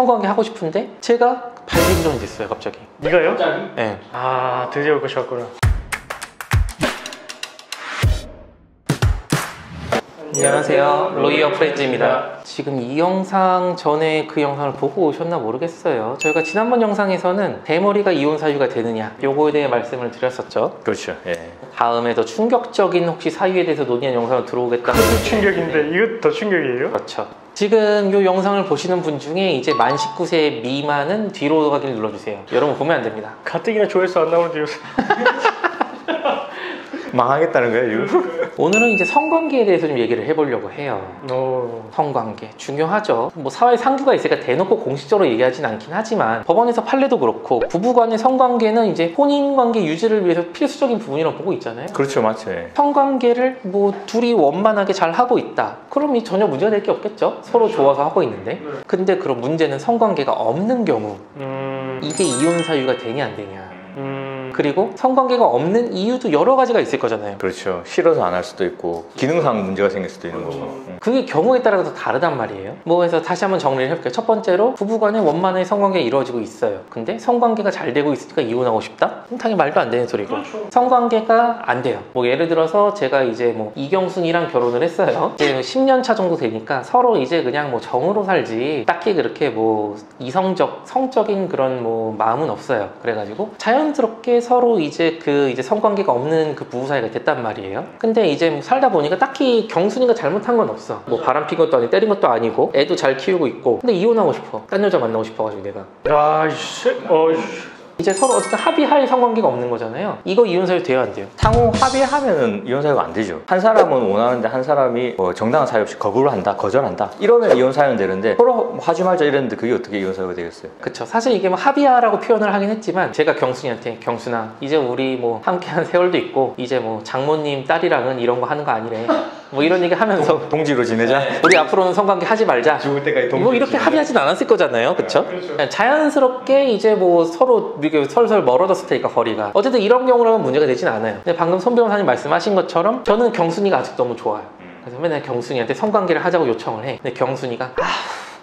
성관계 하고 싶은데 제가 발기부전이 됐어요 갑자기. 네가요? 네. 아 드디어 올 것이 왔구나. 안녕하세요, 로이어 프렌즈입니다. 지금 이 영상 전에 그 영상을 보고 오셨나 모르겠어요. 저희가 지난번 영상에서는 대머리가 이혼 사유가 되느냐 요거에 대해 말씀을 드렸었죠. 그렇죠. 예. 다음에 더 충격적인 혹시 사유에 대해서 논의한 영상을 들어오겠다. 그것도 충격인데 이것 더 충격이에요? 그렇죠. 지금 이 영상을 보시는 분 중에 이제 만 19세 미만은 뒤로 가기를 눌러주세요. 여러분 보면 안 됩니다. 가뜩이나 조회수 안 나오는데 요새 망하겠다는 거예요 지금? 오늘은 이제 성관계에 대해서 좀 얘기를 해보려고 해요. 오. 성관계 중요하죠. 뭐 사회 상규가 있으니까 대놓고 공식적으로 얘기하진 않긴 하지만 법원에서 판례도 그렇고 부부간의 성관계는 이제 혼인관계 유지를 위해서 필수적인 부분이라고 보고 있잖아요. 그렇죠, 맞죠. 예. 성관계를 뭐 둘이 원만하게 잘 하고 있다 그럼 전혀 문제가 될 게 없겠죠. 서로 좋아서 하고 있는데. 근데 그럼 문제는 성관계가 없는 경우 이게 이혼 사유가 되냐 안 되냐. 그리고 성관계가 없는 이유도 여러 가지가 있을 거잖아요. 그렇죠. 싫어서 안 할 수도 있고 기능상 문제가 생길 수도 있는 거고. 그게 경우에 따라서 다르단 말이에요. 뭐 해서 다시 한번 정리를 해볼게요. 첫 번째로 부부간에 원만하게 성관계가 이루어지고 있어요. 근데 성관계가 잘 되고 있으니까 이혼하고 싶다? 그럼 당연히 말도 안 되는 소리고. 그렇죠. 성관계가 안 돼요. 뭐 예를 들어서 제가 이제 뭐 이경순이랑 결혼을 했어요. 이제 10년 차 정도 되니까 서로 이제 그냥 뭐 정으로 살지 딱히 그렇게 뭐 이성적, 성적인 그런 뭐 마음은 없어요. 그래가지고 자연스럽게 서로 이제 이제 성관계가 없는 그 부부 사이가 됐단 말이에요. 근데 이제 뭐 살다 보니까 딱히 경순이가 잘못한 건 없어. 뭐 바람 핀 것도 아니고 때린 것도 아니고 애도 잘 키우고 있고. 근데 이혼하고 싶어. 딴 여자 만나고 싶어가지고 내가. 야 이씨. 이제 서로 어쨌든 합의할 성관계가 없는 거잖아요. 이거 이혼 사유 돼야 안 돼요? 상호 합의하면은 이혼 사유가 안 되죠. 한 사람은 원하는데 한 사람이 뭐 정당한 사유 없이 거부를 한다, 거절한다 이러면 이혼 사유는 되는데 서로 하지 말자 이랬는데 그게 어떻게 이혼 사유가 되겠어요? 그쵸. 사실 이게 뭐 합의하라고 표현을 하긴 했지만 제가 경순이한테 경순아 이제 우리 뭐 함께한 세월도 있고 이제 뭐 장모님 딸이랑은 이런 거 하는 거 아니래 뭐 이런 얘기 하면서 동지로 지내자? 우리 앞으로는 성관계 하지 말자 죽을 때까지 동지로 뭐 이렇게 지내자? 합의하진 않았을 거잖아요. 그쵸? 그렇죠. 자연스럽게 이제 뭐 서로 이렇게 설설 멀어졌을 테니까 거리가 어쨌든 이런 경우라면 문제가 되진 않아요. 근데 방금 손 변호사님 말씀하신 것처럼 저는 경순이가 아직 너무 좋아요. 그래서 맨날 경순이한테 성관계를 하자고 요청을 해. 근데 경순이가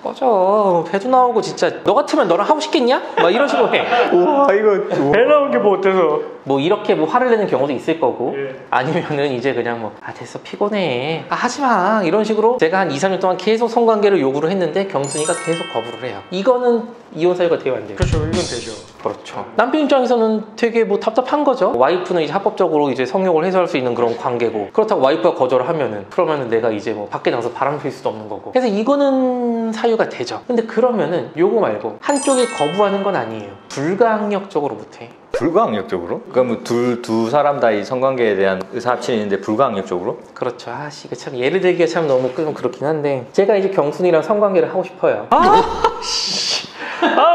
꺼져 배도 나오고 진짜 너 같으면 너랑 하고 싶겠냐? 막 이런 식으로 해. 우와 이거 배 나온 게 뭐 어때서? 뭐 이렇게 뭐 화를 내는 경우도 있을 거고 예. 아니면은 이제 그냥 뭐 됐어 피곤해 하지마 이런 식으로 제가 한 2, 3년 동안 계속 성관계를 요구를 했는데 경순이가 계속 거부를 해요. 이거는 이혼 사유가 되면 안 돼요. 그렇죠. 이건 되죠. 그렇죠. 남편 입장에서는 되게 뭐 답답한 거죠. 와이프는 이제 합법적으로 이제 성욕을 해소할 수 있는 그런 관계고 그렇다고 와이프가 거절을 하면은 그러면은 내가 이제 뭐 밖에 나가서 바람 필 수도 없는 거고. 그래서 이거는 사유가 되죠. 근데 그러면은 요거 말고 한쪽이 거부하는 건 아니에요. 불가항력적으로 못해. 불가항력적으로? 그러니까 뭐 두 사람 다 이 성관계에 대한 의사 합친이 있는데 불가항력적으로? 그렇죠. 이거 참 예를 들기가 참 너무 좀 그렇긴 한데 제가 이제 경순이랑 성관계를 하고 싶어요.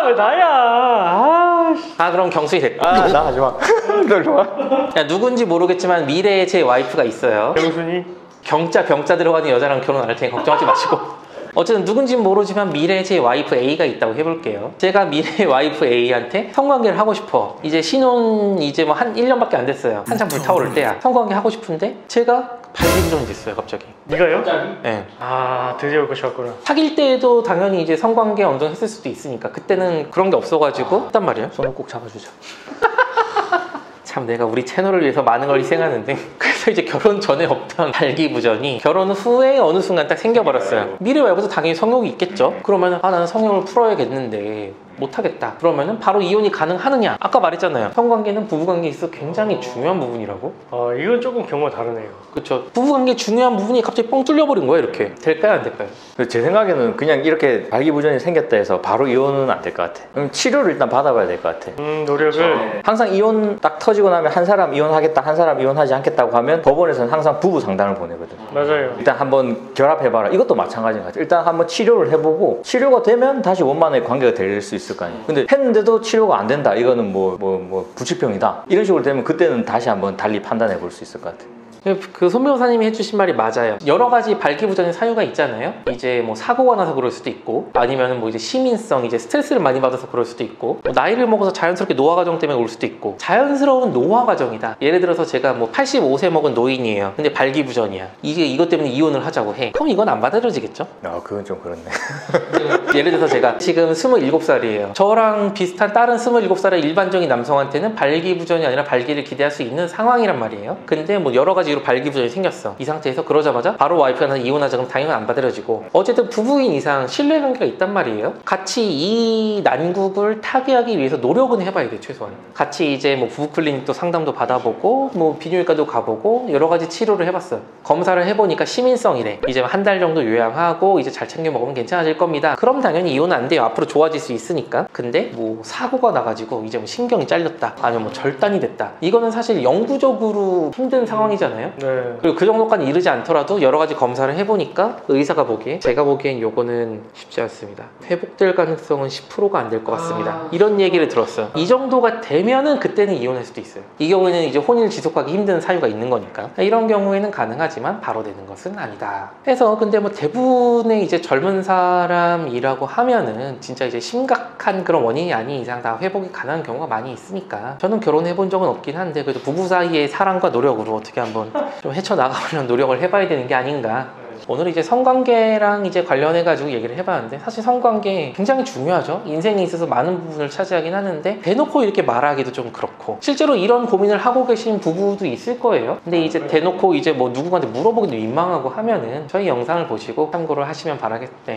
왜 나야? 그럼 경순이 됐고. 나 하지마. 널 좋아. 야, 누군지 모르겠지만 미래에 제 와이프가 있어요. 경순이? 병자 들어가는 여자랑 결혼 안 할 테니 걱정하지 마시고. 어쨌든 누군지는 모르지만 미래에 제 와이프 A가 있다고 해볼게요. 제가 미래의 와이프 A한테 성관계를 하고 싶어. 이제 신혼 이제 뭐 한 1년밖에 안 됐어요. 한창 불타오를 때야. 성관계 하고 싶은데 제가 발기부전이 됐어요 갑자기. 네가요? 네. 드디어 올 것이 왔구나. 사귈 때도 당연히 이제 성관계 어느 정도 했을 수도 있으니까 그때는 그런 게 없어가지고 했단 말이에요. 손을 꼭 잡아주자. 참 내가 우리 채널을 위해서 많은 걸 희생하는데 그래서 이제 결혼 전에 없던 발기부전이 결혼 후에 어느 순간 딱 생겨버렸어요. 미래 와이프도 당연히 성욕이 있겠죠. 그러면 나는 성욕을 풀어야겠는데 못하겠다. 그러면은 바로 이혼이 가능하느냐? 아까 말했잖아요. 성관계는 부부관계에 있어서 굉장히 중요한 부분이라고. 이건 조금 경우가 다르네요. 그렇죠. 부부관계 중요한 부분이 갑자기 뻥 뚫려버린 거예요. 이렇게 될까요 안 될까요? 제 생각에는 그냥 이렇게 발기부전이 생겼다 해서 바로 이혼은 안 될 것 같아. 그럼 치료를 일단 받아봐야 될 것 같아. 노력을. 항상 이혼 딱 터지고 나면 한 사람 이혼하겠다, 한 사람 이혼하지 않겠다고 하면 법원에서는 항상 부부 상담을 보내거든. 맞아요. 일단 한번 결합해봐라. 이것도 마찬가지인 것 같아. 일단 한번 치료를 해보고 치료가 되면 다시 원만하게 관계가 될 수 있을 거 아니에요. 근데 했는데도 치료가 안 된다. 이거는 뭐 불치병이다. 이런 식으로 되면 그때는 다시 한번 달리 판단해 볼 수 있을 것 같아. 그 손 변호사님이 해주신 말이 맞아요. 여러 가지 발기부전의 사유가 있잖아요. 이제 뭐 사고가 나서 그럴 수도 있고 아니면 뭐 이제 시민성 이제 스트레스를 많이 받아서 그럴 수도 있고 뭐 나이를 먹어서 자연스럽게 노화 과정 때문에 올 수도 있고 자연스러운 노화 과정이다. 예를 들어서 제가 뭐 85세 먹은 노인이에요. 근데 발기부전이야. 이게 이것 때문에 이혼을 하자고 해. 그럼 이건 안 받아들여지겠죠? 그건 좀 그렇네. 예를 들어서 제가 지금 27살이에요. 저랑 비슷한 다른 27살의 일반적인 남성한테는 발기부전이 아니라 발기를 기대할 수 있는 상황이란 말이에요. 근데 뭐 여러 가지 이유로 발기부전이 생겼어. 이 상태에서 그러자마자 바로 와이프가 나한테 이혼하자 그럼 당연히 안 받아들여지고, 어쨌든 부부인 이상 신뢰관계가 있단 말이에요. 같이 이 난국을 타개하기 위해서 노력은 해봐야 돼, 최소한. 같이 이제 뭐 부부 클리닉도 상담도 받아보고 뭐 비뇨기과도 가보고 여러 가지 치료를 해봤어요. 검사를 해보니까 시민성이래. 이제 한 달 정도 요양하고 이제 잘 챙겨 먹으면 괜찮아질 겁니다. 그럼 당연히 이혼은 안 돼요. 앞으로 좋아질 수 있으니까. 근데 뭐 사고가 나가지고 이제 뭐 신경이 잘렸다, 아니면 뭐 절단이 됐다, 이거는 사실 영구적으로 힘든 상황이잖아요. 네. 그리고 그 정도까지 이르지 않더라도 여러 가지 검사를 해보니까 의사가 보기에, 제가 보기엔 요거는 쉽지 않습니다. 회복될 가능성은 10%가 안 될 것 같습니다. 이런 얘기를 들었어요. 이 정도가 되면은 그때는 이혼할 수도 있어요. 이 경우에는 이제 혼인을 지속하기 힘든 사유가 있는 거니까. 이런 경우에는 가능하지만 바로 되는 것은 아니다. 해서 근데 뭐 대부분의 이제 젊은 사람이라고 하면은 진짜 이제 심각한 그런 원인이 아닌 이상 다 회복이 가능한 경우가 많이 있으니까, 저는 결혼해 본 적은 없긴 한데 그래도 부부 사이의 사랑과 노력으로 어떻게 한번 좀 헤쳐나가려는 노력을 해봐야 되는 게 아닌가. 오늘 이제 성관계랑 이제 관련해가지고 얘기를 해봤는데, 사실 성관계 굉장히 중요하죠. 인생에 있어서 많은 부분을 차지하긴 하는데 대놓고 이렇게 말하기도 좀 그렇고, 실제로 이런 고민을 하고 계신 부부도 있을 거예요. 근데 이제 대놓고 이제 뭐 누구한테 물어보기도 민망하고 하면은 저희 영상을 보시고 참고를 하시면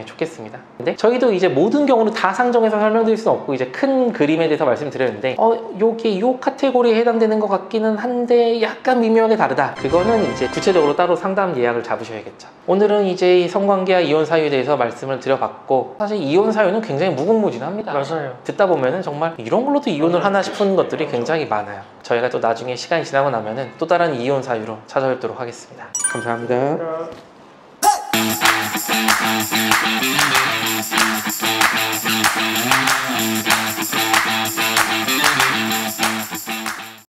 좋겠습니다. 근데 저희도 이제 모든 경우를 다 상정해서 설명드릴 수는 없고, 이제 큰 그림에 대해서 말씀드렸는데 요게 요 카테고리에 해당되는 것 같기는 한데 약간 미묘하게 다르다, 그거는 이제 구체적으로 따로 상담 예약을 잡으셔야겠죠. 오늘은 이제 이 성관계와 이혼 사유에 대해서 말씀을 드려봤고, 사실 이혼 사유는 굉장히 무궁무진합니다. 맞아요. 듣다 보면은 정말 이런 걸로도 이혼을 하나 싶은 것들이 굉장히 많아요. 저희가 또 나중에 시간이 지나고 나면은 또 다른 이혼 사유로 찾아뵙도록 하겠습니다. 감사합니다. 네.